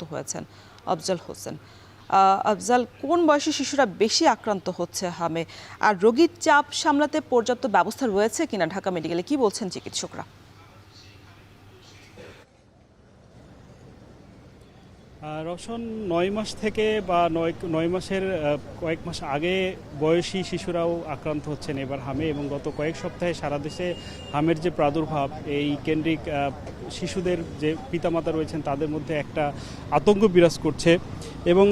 আক্রান্ত হয়েছেন আফজাল হোসেন। আফজাল, কোন বয়সী শিশুরা বেশি আক্রান্ত হচ্ছে হামে, আর রোগীর চাপ সামলাতে পর্যাপ্ত ব্যবস্থা রয়েছে কিনা ঢাকা মেডিকেলে, কি বলছেন চিকিৎসকরা? রওশন ৯ মাস থেকে বা ৯ মাসের কয়েক মাস আগে বয়সী শিশুরাও আক্রান্ত হচ্ছেন এবার হামে, এবং গত কয়েক সপ্তাহে সারা দেশে হামের যে প্রাদুর্ভাব, এই কেন্দ্রিক শিশুদের যে পিতামাতা রয়েছেন তাদের মধ্যে একটা আতঙ্ক বিরাজ করছে। এবং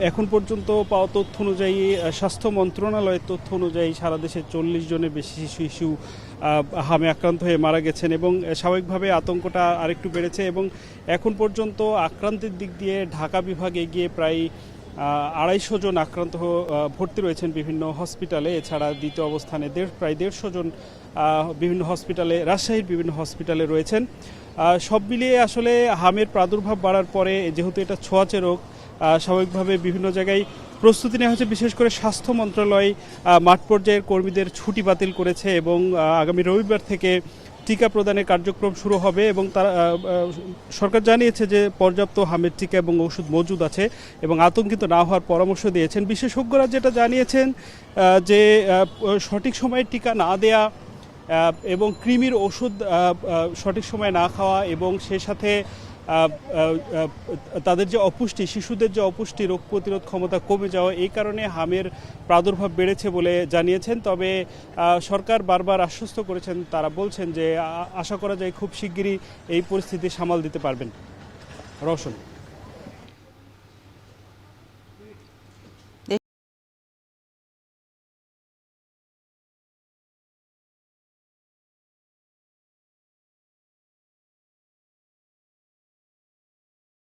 এখন পর্যন্ত পাওয়া তথ্য অনুযায়ী, স্বাস্থ্য মন্ত্রণালয়ের তথ্য অনুযায়ী সারা দেশে ৪০ জনের বেশি শিশু হামে আক্রান্ত হয়ে মারা গেছেন, এবং স্বাভাবিকভাবে আতঙ্কটা আরেকটু বেড়েছে। এবং এখন পর্যন্ত আক্রান্তের দিক দিয়ে ঢাকা বিভাগে গিয়ে প্রায় ২৫০ জন আক্রান্ত ভর্তি রয়েছেন বিভিন্ন হসপিটালে। এছাড়া দ্বিতীয় অবস্থানে প্রায় ১৫০ জন বিভিন্ন হসপিটালে, রাজশাহীর বিভিন্ন হসপিটালে রয়েছেন। সব মিলিয়ে আসলে হামের প্রাদুর্ভাব বাড়ার পরে, যেহেতু এটা ছোঁয়াচে রোগ, স্বাভাবিকভাবে বিভিন্ন জায়গায় প্রস্তুতি নেওয়া হয়েছে। বিশেষ করে স্বাস্থ্য মন্ত্রণালয় মাঠ পর্যায়ের কর্মীদের ছুটি বাতিল করেছে, এবং আগামী রবিবার থেকে টিকা প্রদানের কার্যক্রম শুরু হবে। এবং তারা সরকার জানিয়েছে যে পর্যাপ্ত হামের টিকা এবং ওষুধ মজুদ আছে, এবং আতঙ্কিত না হওয়ার পরামর্শ দিয়েছেন। বিশেষজ্ঞরা যেটা জানিয়েছেন যে সঠিক সময়ে টিকা না দেয়া এবং কৃমির ওষুধ সঠিক সময়ে না খাওয়া, এবং সে সাথে তাদের যে অপুষ্টি, শিশুদের যে অপুষ্টি, রোগ প্রতিরোধ ক্ষমতা কমে যাওয়া, এই কারণে হামের প্রাদুর্ভাব বেড়েছে বলে জানিয়েছেন। তবে সরকার বারবার আশ্বস্ত করেছেন, তারা বলছেন যে আশা করা যায় খুব শিগগিরই এই পরিস্থিতি সামাল দিতে পারবেন। রওশন।